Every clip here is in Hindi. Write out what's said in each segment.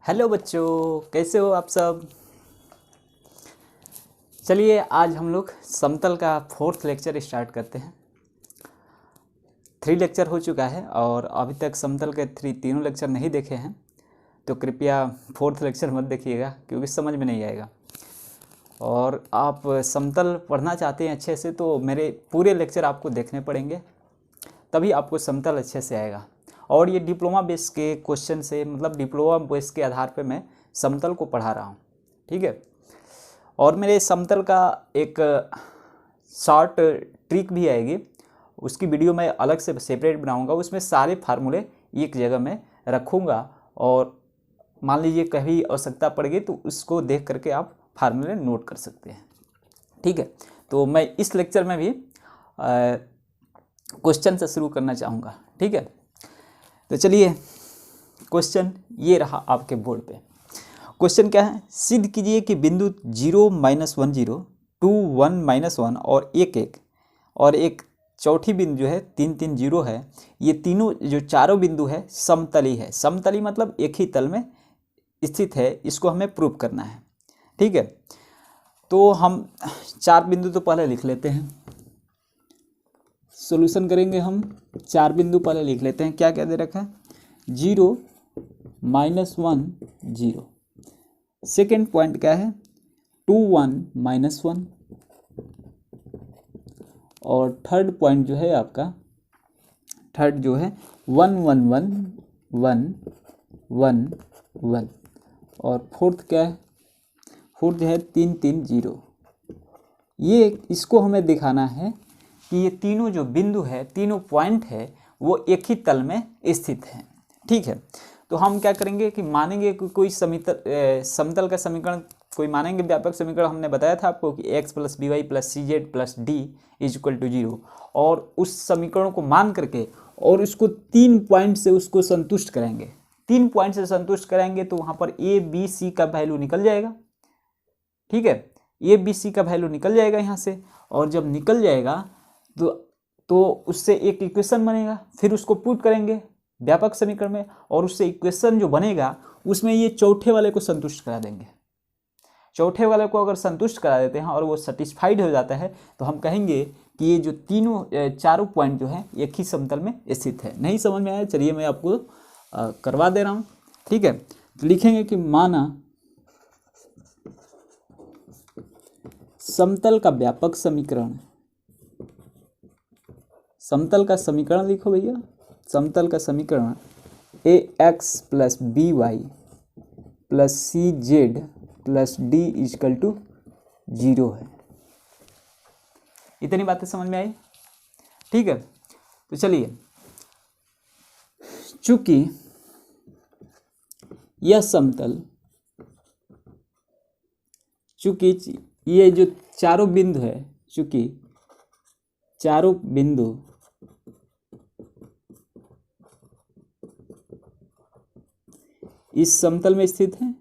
हेलो बच्चों, कैसे हो आप सब। चलिए आज हम लोग समतल का 4th लेक्चर स्टार्ट करते हैं। 3 लेक्चर हो चुका है और अभी तक समतल के तीनों लेक्चर नहीं देखे हैं तो कृपया 4th लेक्चर मत देखिएगा क्योंकि समझ में नहीं आएगा। और आप समतल पढ़ना चाहते हैं अच्छे से तो मेरे पूरे लेक्चर आपको देखने पड़ेंगे, तभी आपको समतल अच्छे से आएगा। और ये डिप्लोमा बेस के क्वेश्चन से, मतलब डिप्लोमा बेस के आधार पे मैं समतल को पढ़ा रहा हूँ, ठीक है। और मेरे समतल का एक शॉर्ट ट्रिक भी आएगी, उसकी वीडियो मैं अलग से सेपरेट बनाऊंगा। उसमें सारे फार्मूले एक जगह में रखूँगा और मान लीजिए कभी आवश्यकता पड़ेगी तो उसको देख करके आप फार्मूले नोट कर सकते हैं, ठीक है। तो मैं इस लेक्चर में भी क्वेश्चन से शुरू करना चाहूँगा, ठीक है। तो चलिए क्वेश्चन ये रहा आपके बोर्ड पे। क्वेश्चन क्या है, सिद्ध कीजिए कि बिंदु 0, -1, 0, 2, 1, -1 और 1, 1 और एक चौथी बिंदु जो है 3, 3, 0 है, ये तीनों जो चारों बिंदु है समतली है। समतली मतलब एक ही तल में स्थित है, इसको हमें प्रूव करना है, ठीक है। तो हम 4 बिंदु तो पहले लिख लेते हैं, सॉल्यूशन करेंगे हम। 4 बिंदु पहले लिख लेते हैं। क्या क्या दे रखा है, 0, -1, 0। सेकेंड पॉइंट क्या है, 2, 1, -1। और थर्ड पॉइंट जो है आपका, थर्ड जो है 1, 1, 1, 1, 1, 1। और फोर्थ क्या है, फोर्थ जो है 3, 3, 0। ये इसको हमें दिखाना है कि ये तीनों जो बिंदु है, तीनों पॉइंट है, वो एक ही तल में स्थित हैं, ठीक है। तो हम क्या करेंगे कि मानेंगे कि कोई समतल का समीकरण कोई मानेंगे, व्यापक समीकरण हमने बताया था आपको कि x + by + cz + d = 0। और उस समीकरण को मान करके और उसको 3 पॉइंट से उसको संतुष्ट करेंगे। 3 पॉइंट से संतुष्ट करेंगे तो वहाँ पर a, b, c का वैल्यू निकल जाएगा, ठीक है। a, b, c का वैल्यू निकल जाएगा यहाँ से। और जब निकल जाएगा तो उससे एक इक्वेशन बनेगा, फिर उसको पुट करेंगे व्यापक समीकरण में और उससे इक्वेशन जो बनेगा उसमें ये चौथे वाले को संतुष्ट करा देंगे। चौथे वाले को अगर संतुष्ट करा देते हैं और वो सेटिस्फाइड हो जाता है तो हम कहेंगे कि ये जो तीनों चारों पॉइंट जो है एक ही समतल में स्थित है। नहीं समझ में आया, चलिए मैं आपको करवा दे रहा हूँ, ठीक है। तो लिखेंगे कि माना समतल का व्यापक समीकरण, समतल का समीकरण लिखो भैया, समतल का समीकरण ax + by + cz + d = 0 है। इतनी बातें समझ में आई, ठीक है। तो चलिए, चूंकि यह समतल, चूंकि ये जो चारों बिंदु है, चूंकि चारों बिंदु इस समतल में स्थित है,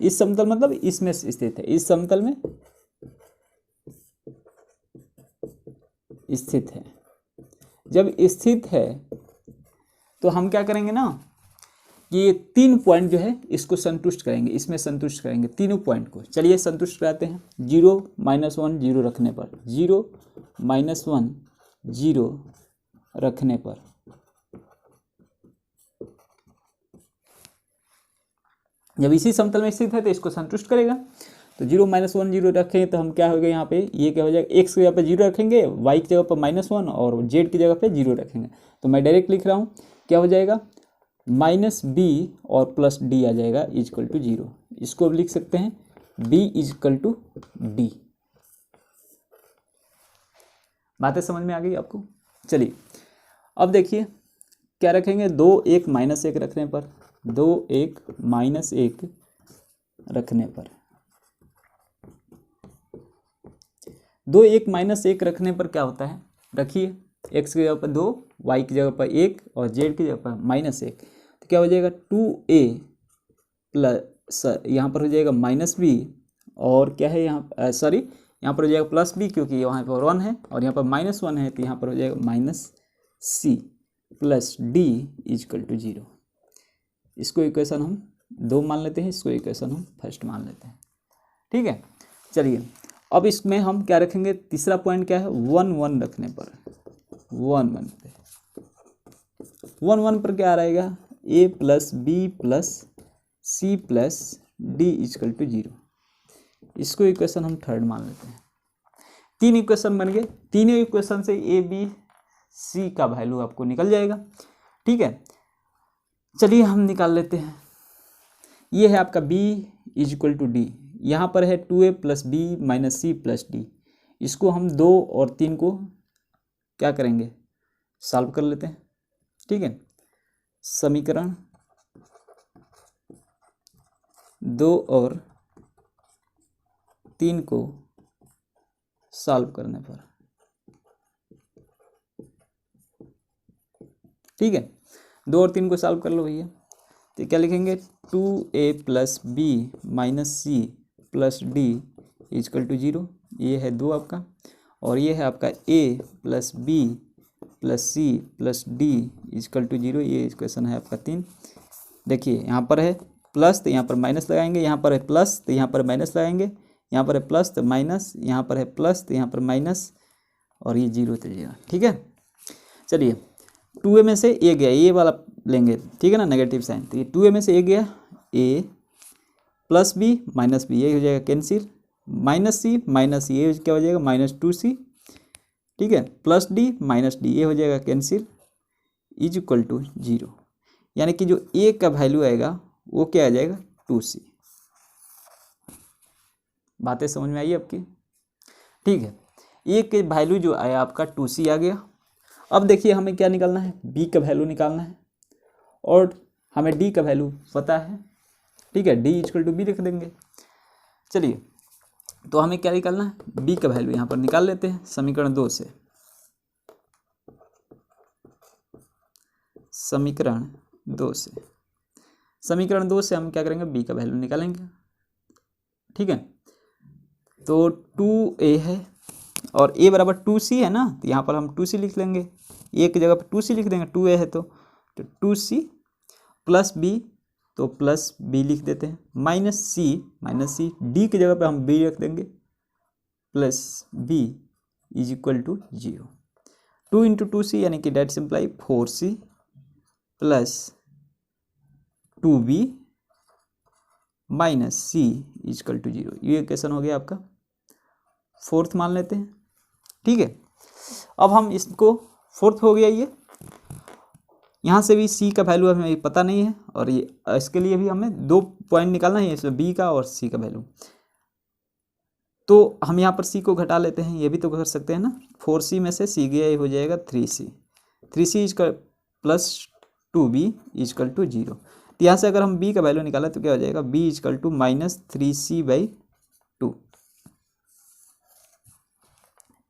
इस समतल मतलब इसमें स्थित है, इस समतल में स्थित है। जब स्थित है तो हम क्या करेंगे ना कि ये 3 पॉइंट जो है इसको संतुष्ट करेंगे, इसमें संतुष्ट करेंगे तीनों पॉइंट को। चलिए संतुष्ट कराते हैं। 0, -1, 0 रखने पर, 0, -1, 0 रखने पर जब इसी समतल में स्थित है तो इसको संतुष्ट करेगा। तो 0, -1, 0 रखें तो हम क्या हो गया यहाँ पे, ये क्या हो जाएगा, x की जगह पे 0 रखेंगे, y की जगह पर -1 और z की जगह पे 0 रखेंगे। तो मैं डायरेक्ट लिख रहा हूँ, क्या हो जाएगा, -b और +d आ जाएगा = 0। इसको अब लिख सकते हैं b = d। बातें समझ में आ गई आपको। चलिए अब देखिए क्या रखेंगे, 2, 1, -1 रखने पर, 2, 1, -1 रखने पर, 2, 1, -1 रखने पर क्या होता है, रखिए x की जगह पर 2, y की जगह पर 1 और z की जगह पर -1। तो क्या हो जाएगा, 2a प्लस, यहाँ पर हो जाएगा -b और क्या है यहाँ, सॉरी यहाँ पर हो जाएगा +b क्योंकि यहाँ पर 1 है और यहाँ पर -1 है, तो यहाँ पर हो जाएगा -c + d = 0। इसको इक्वेशन हम 2 मान लेते हैं, इसको इक्वेशन हम फर्स्ट मान लेते हैं। ठीक है, चलिए अब इसमें हम क्या रखेंगे, तीसरा पॉइंट क्या है, 1 1 रखने पर 1 1 पे 1 1 पर क्या रहेगा, a plus B plus C plus D is equal to 0। इसको इक्वेशन हम थर्ड मान लेते हैं। 3 इक्वेशन बन गए, तीनों इक्वेशन से ए बी सी का वैल्यू आपको निकल जाएगा। ठीक है, चलिए हम निकाल लेते हैं। ये है आपका b इजक्वल टू डी, यहाँ पर है 2a plus B minus C plus D. इसको हम 2 और 3 को क्या करेंगे, सॉल्व कर लेते हैं। ठीक है, समीकरण 2 और 3 को सॉल्व करने पर, ठीक है, 2 और 3 को सॉल्व कर लो भैया। तो क्या लिखेंगे, 2a plus B minus C plus D is equal to 0। ये है 2 आपका, और ये है आपका a plus B plus C plus D is equal to 0। ये इक्वेशन है आपका 3। देखिए यहाँ पर है प्लस तो यहाँ पर माइनस लगाएंगे, यहाँ पर है प्लस तो यहाँ पर माइनस लगाएंगे, यहाँ पर है प्लस तो माइनस, यहाँ पर है प्लस तो यहाँ पर माइनस, और ये 0 तो 0। ठीक है, चलिए 2a में से a गया, ये वाला लेंगे, ठीक है ना, नेगेटिव साइन। तो ये 2a में से a गया, a plus B minus B, ये हो जाएगा कैंसिल, माइनस सी ये क्या हो जाएगा, -2c। ठीक है, प्लस डी माइनस डी, ये हो जाएगा कैंसिल, इज इक्वल टू 0। यानी कि जो a का वैल्यू आएगा वो क्या आ जाएगा, 2c। बातें समझ में आई आपकी? ठीक है, a के वैल्यू जो आया आपका 2c आ गया। अब देखिए हमें क्या निकालना है, b का वैल्यू निकालना है, और हमें d का वैल्यू पता है। ठीक है, d इक्वल टू बी लिख देंगे। चलिए तो हमें क्या निकालना है, b का वैल्यू यहाँ पर निकाल लेते हैं समीकरण 2 से। समीकरण 2 से हम क्या करेंगे, b का वैल्यू निकालेंगे। ठीक है, तो 2a है और a बराबर 2c है ना, तो यहाँ पर हम 2c लिख लेंगे, a की जगह पर 2c लिख देंगे, 2a है तो 2c प्लस b, तो प्लस b लिख देते हैं, माइनस सी d की जगह पर हम b रख देंगे, plus b is equal to 0। 2 into 2c यानी कि that simply 4c plus 2b minus C is equal to 0। ये इक्वेशन हो गया आपका, फोर्थ मान लेते हैं। ठीक है, अब हम इसको, फोर्थ हो गया ये, यहाँ से भी c का वैल्यू हमें पता नहीं है, और ये इसके लिए भी हमें 2 पॉइंट निकालना है, इसमें b का और c का वैल्यू। तो हम यहाँ पर c को घटा लेते हैं, ये भी तो कर सकते हैं ना, 4c में से c गया, ये हो जाएगा 3c is equal plus 2b is equal to 0। तो यहाँ से अगर हम b का वैल्यू निकालें तो क्या हो जाएगा, b इजकल टू -3c/2।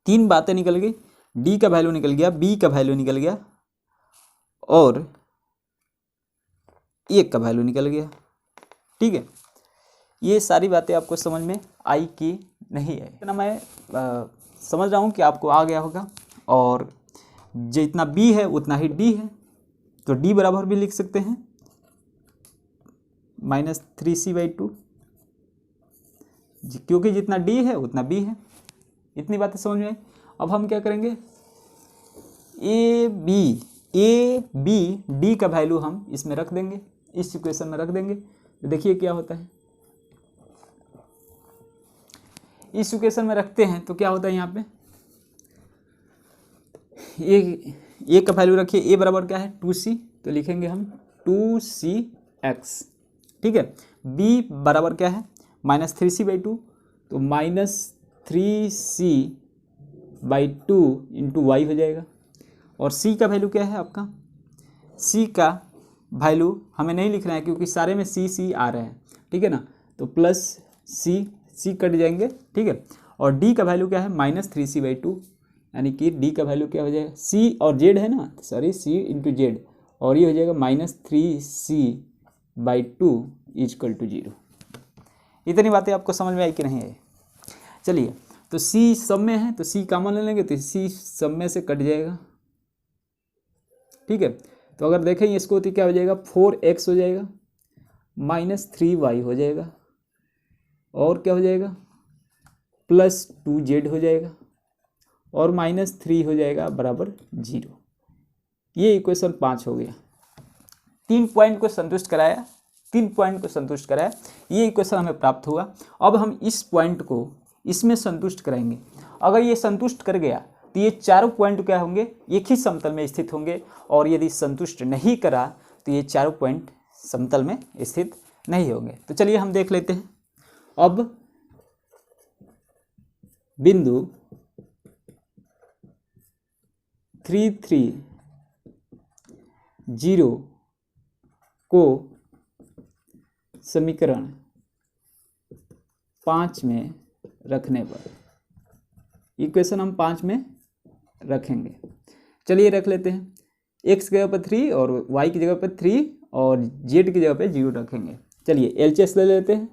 3 बातें निकल गई, d का वैल्यू निकल गया, b का वैल्यू निकल गया, और 1 का वैल्यू निकल गया। ठीक है, ये सारी बातें आपको समझ में आई कि नहीं आई? ना मैं समझ रहा हूँ कि आपको आ गया होगा, और जितना b है उतना ही d है, तो d बराबर भी लिख सकते हैं -3c/2, क्योंकि जितना d है उतना b है। इतनी बातें समझ में आई। अब हम क्या करेंगे, ए बी डी का वैल्यू हम इसमें रख देंगे, इस इक्वेशन में रख देंगे। तो देखिए क्या होता है, इस इक्वेशन में रखते हैं तो क्या होता है, यहाँ पे ए का वैल्यू रखिए, ए बराबर क्या है 2c, तो लिखेंगे हम 2cx। ठीक है, b बराबर क्या है -3c/2, तो -3c/2 इंटू वाई हो जाएगा। और c का वैल्यू क्या है आपका, c का वैल्यू हमें नहीं लिखना है क्योंकि सारे में c आ रहे हैं। ठीक है ना, तो प्लस c कट जाएंगे। ठीक है, और d का वैल्यू क्या है -3c/2, यानी कि d का वैल्यू क्या हो जाएगा, c और z है ना, सॉरी c इंटू जेड, और ये हो जाएगा -3c/2 इजकल टू 0। इतनी बातें आपको समझ में आई कि नहीं आई? चलिए, तो c सब में है तो c कॉमन ले लेंगे, तो c सब में से कट जाएगा। ठीक है, तो अगर देखें इसको तो क्या हो जाएगा 4x हो जाएगा, -3y हो जाएगा, और क्या हो जाएगा +2z हो जाएगा, और -3 हो जाएगा बराबर 0। ये इक्वेशन 5 हो गया। 3 पॉइंट को संतुष्ट कराया, 3 पॉइंट को संतुष्ट कराया, ये इक्वेशन हमें प्राप्त हुआ। अब हम इस पॉइंट को इसमें संतुष्ट कराएंगे। अगर ये संतुष्ट कर गया तो ये चारों पॉइंट क्या होंगे, एक ही समतल में स्थित होंगे, और यदि संतुष्ट नहीं करा तो ये चारों पॉइंट समतल में स्थित नहीं होंगे। तो चलिए हम देख लेते हैं। अब बिंदु 3, 3, 0 को समीकरण 5 में रखने पर, इक्वेशन हम 5 में रखेंगे। चलिए रख लेते हैं। x की जगह पर 3 और y की जगह पर 3 और z की जगह पर 0 रखेंगे। चलिए LHS ले लेते हैं,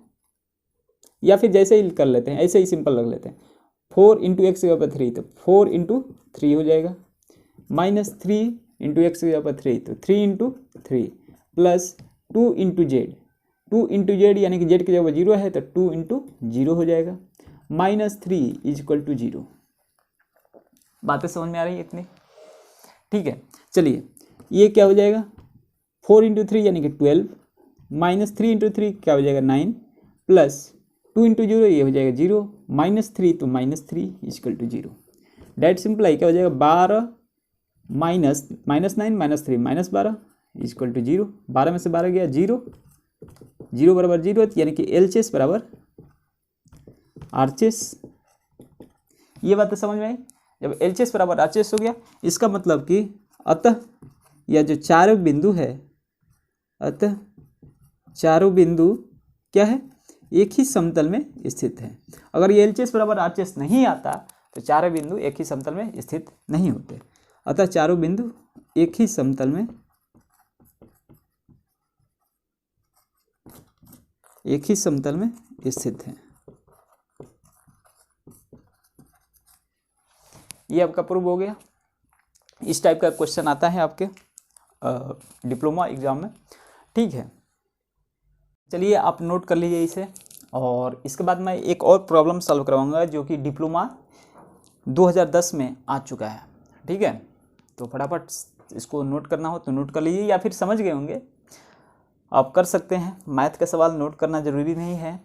या फिर जैसे ही कर लेते हैं, ऐसे ही सिंपल रख लेते हैं। 4 इंटू एक्स की जगह पर 3 तो 4 इंटू 3 हो जाएगा, -3 इंटू एक्स की जगह पर 3 तो 3 into 3 plus 2 into Z, 2 into Z यानी कि जेड की जगह पर 0 है तो 2 इंटू 0 हो जाएगा, -3 = 0। बातें समझ में आ रही है इतनी? ठीक है। चलिए ये क्या हो जाएगा, 4 इंटू 3 यानी कि 12, -3 इंटू 3 क्या हो जाएगा 9, प्लस 2 इंटू 0 ये हो जाएगा 0, -3 तो -3 = 0। डेट सिंपल क्या हो जाएगा 12 माइनस -9 -3 -12 = 0। 12 में से 12 गया 0, 0 बराबर 0, यानी कि LHS बराबर RHS। ये बात तो समझ में आई। जब LHS बराबर RHS हो गया, इसका मतलब कि अतः यह जो चारों बिंदु है, अतः चारों बिंदु क्या है, एक ही समतल में स्थित है। अगर ये LHS बराबर RHS नहीं आता तो चारों बिंदु एक ही समतल में स्थित नहीं होते। अतः चारों बिंदु एक ही समतल में स्थित हैं। ये आपका प्रूव हो गया। इस टाइप का क्वेश्चन आता है आपके डिप्लोमा एग्जाम में। ठीक है, चलिए आप नोट कर लीजिए इसे, और इसके बाद मैं एक और प्रॉब्लम सॉल्व करवाऊंगा जो कि डिप्लोमा 2010 में आ चुका है। ठीक है, तो फटाफट इसको नोट करना हो तो नोट कर लीजिए, या फिर समझ गए होंगे आप कर सकते हैं। मैथ का सवाल नोट करना ज़रूरी नहीं है,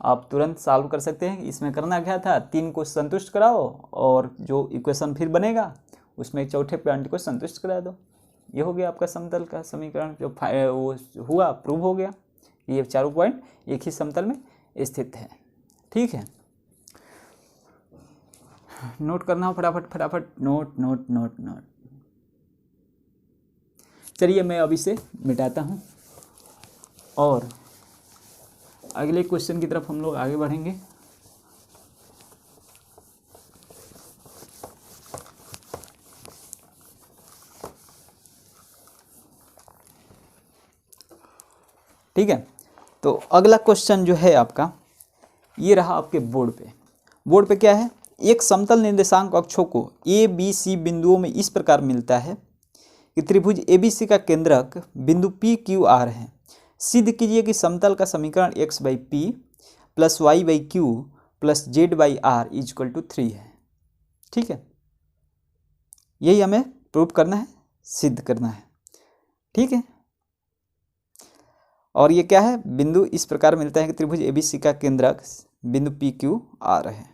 आप तुरंत सॉल्व कर सकते हैं। इसमें करना क्या था, 3 को संतुष्ट कराओ और जो इक्वेशन फिर बनेगा उसमें चौथे पॉइंट को संतुष्ट करा दो। ये हो गया आपका समतल का समीकरण, जो वो हुआ प्रूव हो गया। ये चारों पॉइंट एक ही समतल में स्थित है। ठीक है, नोट करना हो फटाफट नोट नोट नोट नोट। चलिए मैं अब इसे मिटाता हूँ और अगले क्वेश्चन की तरफ हम लोग आगे बढ़ेंगे। ठीक है, तो अगला क्वेश्चन जो है आपका ये रहा आपके बोर्ड पे। बोर्ड पे क्या है, एक समतल निर्देशांक अक्षों को ABC बिंदुओं में इस प्रकार मिलता है कि त्रिभुज ABC का केंद्रक बिंदु PQR है। सिद्ध कीजिए कि समतल का समीकरण x/p + y/q + z/r = 3 है। ठीक है, यही हमें प्रूव करना है, सिद्ध करना है। ठीक है, और ये क्या है, बिंदु इस प्रकार मिलता है कि त्रिभुज ABC का केंद्रक बिंदु PQR है।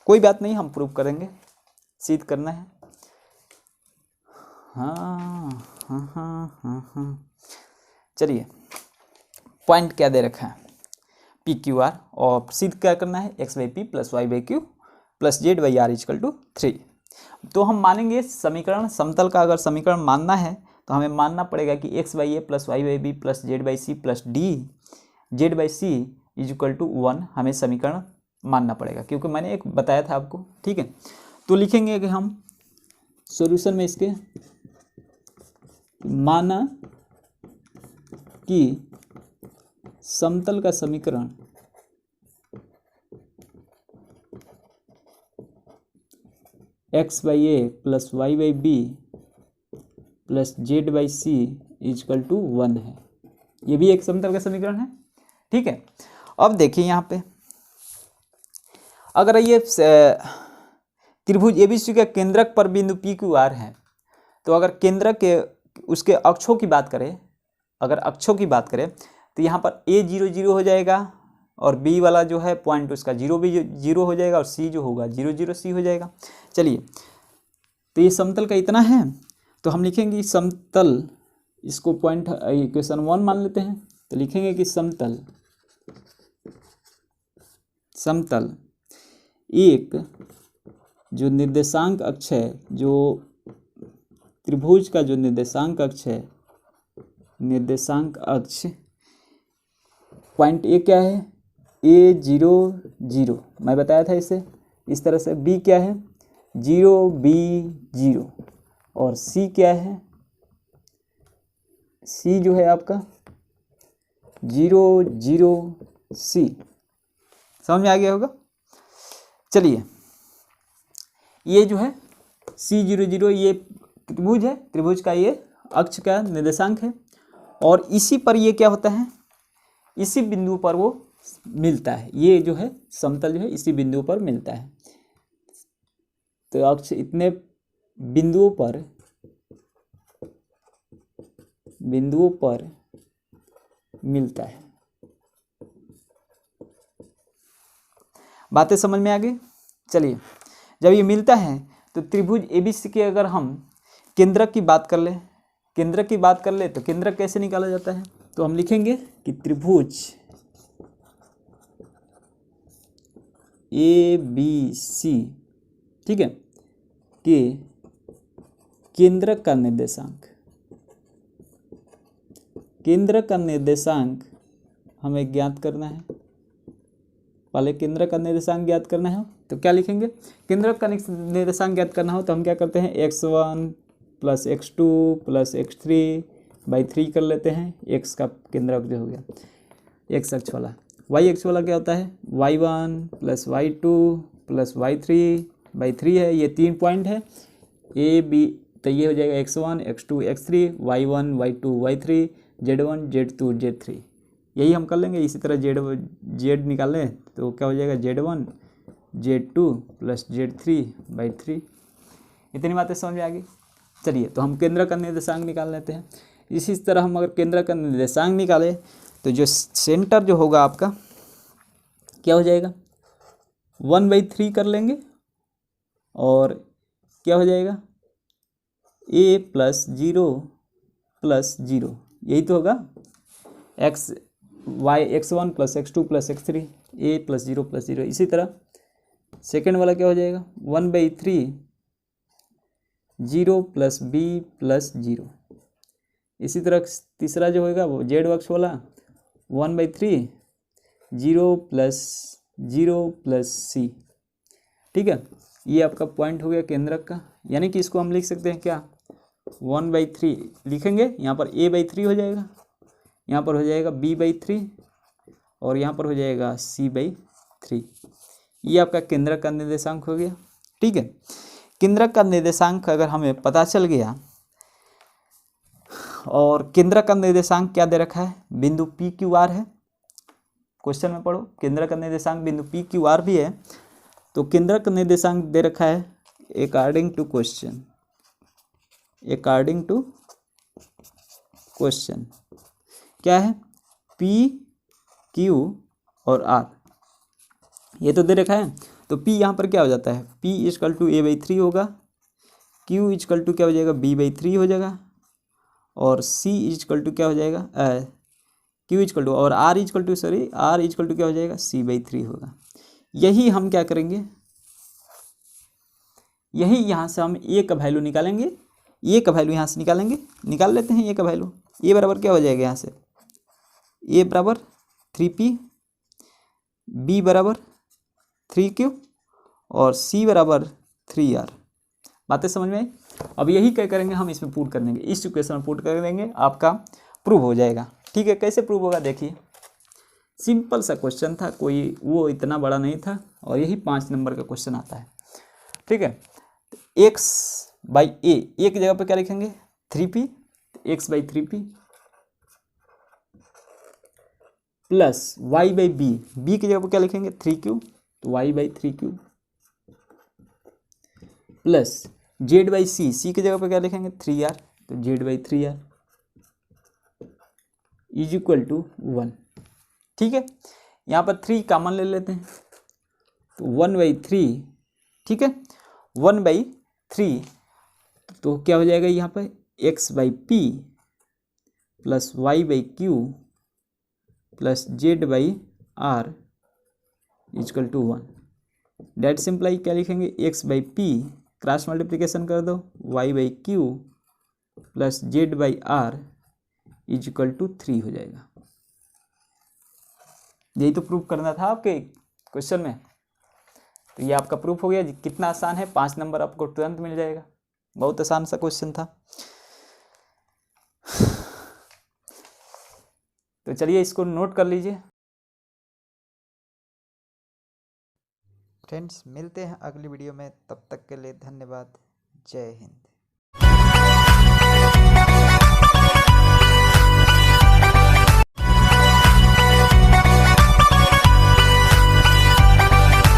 कोई बात नहीं, हम प्रूव करेंगे, सिद्ध करना है। हाँ। चलिए पॉइंट क्या दे रखा है, PQR, और सिद्ध क्या करना है, x/p + y/q + z/r = 3। तो हम मानेंगे समीकरण, समतल का अगर समीकरण मानना है तो हमें मानना पड़ेगा कि x/a + y/b + z/c + dz/c = 1 हमें समीकरण मानना पड़ेगा, क्योंकि मैंने एक बताया था आपको। ठीक है, तो लिखेंगे कि हम सॉल्यूशन में इसके माना कि समतल का समीकरण x/a + y/b + z/c = 1 है। ये भी एक समतल का समीकरण है। ठीक है, अब देखिए यहाँ पे अगर ये त्रिभुज एबीसी के केंद्रक पर बिंदु पी क्यू आर है, तो अगर केंद्रक के उसके अक्षों की बात करें, अगर अक्षों की बात करें तो यहाँ पर ए 0 0 हो जाएगा और बी वाला जो है पॉइंट उसका 0 भी 0 हो जाएगा और सी जो होगा 0 0 सी हो जाएगा। चलिए, तो ये समतल का इतना है, तो हम लिखेंगे समतल, इसको पॉइंट इक्वेशन 1 मान लेते हैं। तो लिखेंगे कि समतल एक जो निर्देशांक अक्ष है, जो त्रिभुज का जो निर्देशांक अक्ष है, निर्देशांक अक्ष पॉइंट ए क्या है, ए 0 0 मैं बताया था इसे इस तरह से। बी क्या है 0 B 0 और सी क्या है, सी जो है आपका 0 0 C। समझ में आ गया होगा। चलिए, ये जो है C 0 0 ये त्रिभुज है, त्रिभुज का ये अक्ष का निर्देशांक है और इसी पर ये क्या होता है, इसी बिंदु पर वो मिलता है। ये जो है समतल जो है इसी बिंदु पर मिलता है। तो अक्ष इतने बिंदुओं पर मिलता है। बातें समझ में आ गई। चलिए, जब ये मिलता है तो त्रिभुज एबीसी के अगर हम केंद्रक की बात कर ले, तो केंद्रक कैसे निकाला जाता है, तो हम लिखेंगे कि त्रिभुज ABC, ठीक है, के केंद्रक का निर्देशांक हमें ज्ञात करना है। पहले केंद्रक का निर्देशांक ज्ञात करना है, तो क्या लिखेंगे, केंद्रक का निर्देशांक ज्ञात करना हो तो हम क्या करते हैं, x1 + x2 + x3/3 कर लेते हैं। x का केंद्रक जो हो गया x अक्ष वाला, y अक्ष वाला क्या होता है, y1 + y2 + y3/3 है। ये 3 पॉइंट है ए बी, तो ये हो जाएगा x1 x2 x3, y1 y2 y3, z1 z2 z3। यही हम कर लेंगे। इसी तरह z निकालें तो क्या हो जाएगा, z1 z2 + z3/3। इतनी बातें समझ में आ गई। चलिए, तो हम केंद्र का निर्देशांक निकाल लेते हैं। इसी तरह हम अगर केंद्र का निर्देशांक निकालें तो जो सेंटर जो होगा आपका क्या हो जाएगा, 1/3 कर लेंगे और क्या हो जाएगा, a + 0 + 0, यही तो होगा, x1 + x2 + x3, a + 0 + 0। इसी तरह सेकेंड वाला क्या हो जाएगा, 1/3 0 + b + 0। इसी तरह तीसरा जो होगा वो z अक्ष वाला 1/3 0 + 0 + c। ठीक है, ये आपका पॉइंट हो गया केंद्रक का। यानी कि इसको हम लिख सकते हैं क्या, 1/3 लिखेंगे, यहाँ पर a/3 हो जाएगा, यहाँ पर हो जाएगा b/3 और यहाँ पर हो जाएगा c/3। ये आपका केंद्रक का निर्देशांक हो गया। ठीक है, केंद्रक का निर्देशांक अगर हमें पता चल गया, और केंद्रक का निर्देशांक क्या दे रखा है, बिंदु पी क्यू आर है। क्वेश्चन में पढ़ो, केंद्रक का निर्देशांक बिंदु पी क्यू आर भी है। तो केंद्रक का निर्देशांक दे रखा है अकॉर्डिंग टू क्वेश्चन क्या है, पी क्यू और आर, ये तो दे रखा है। तो P यहाँ पर क्या हो जाता है, P = a/3 होगा, Q = क्या हो जाएगा, b/3 हो जाएगा और C = क्या हो जाएगा, Q = और R = क्या हो जाएगा, c/3 होगा। यही हम क्या करेंगे, यही यहाँ से हम a का वैल्यू निकालेंगे, a का वैल्यू यहाँ से निकाल लेते हैं। a का वैल्यू a बराबर क्या हो जाएगा, यहाँ से a बराबर 3p, b बराबर 3q और c बराबर 3r। बातें समझ में आई। अब यही क्या करेंगे, हम इसमें पुट कर देंगे, इस इक्वेशन में पुट कर देंगे, आपका प्रूव हो जाएगा। ठीक है, कैसे प्रूव होगा, देखिए सिंपल सा क्वेश्चन था, कोई वो इतना बड़ा नहीं था और यही 5 नंबर का क्वेश्चन आता है। ठीक है, x/a, एक जगह पर क्या लिखेंगे 3p, x/3p plus y by B, B की जगह पर क्या लिखेंगे 3q, तो y by 3q plus z by C, C की जगह पर क्या लिखेंगे 3r, तो z by 3r is equal to 1। ठीक है, यहाँ पर 3 कॉमन ले लेते हैं, तो 1/3, ठीक है 1/3, तो क्या हो जाएगा यहाँ पर x/p plus y/q plus z/r is equal to 1। That simply क्या लिखेंगे x/p, क्रॉस मल्टीप्लिकेशन कर दो, y/q plus z/r is equal to 3 हो जाएगा। यही तो प्रूफ करना था आपके क्वेश्चन में, तो ये आपका प्रूफ हो गया। कितना आसान है, 5 नंबर आपको तुरंत मिल जाएगा, बहुत आसान सा क्वेश्चन था। तो चलिए इसको नोट कर लीजिए। फ्रेंड्स मिलते हैं अगली वीडियो में, तब तक के लिए धन्यवाद। जय हिंद।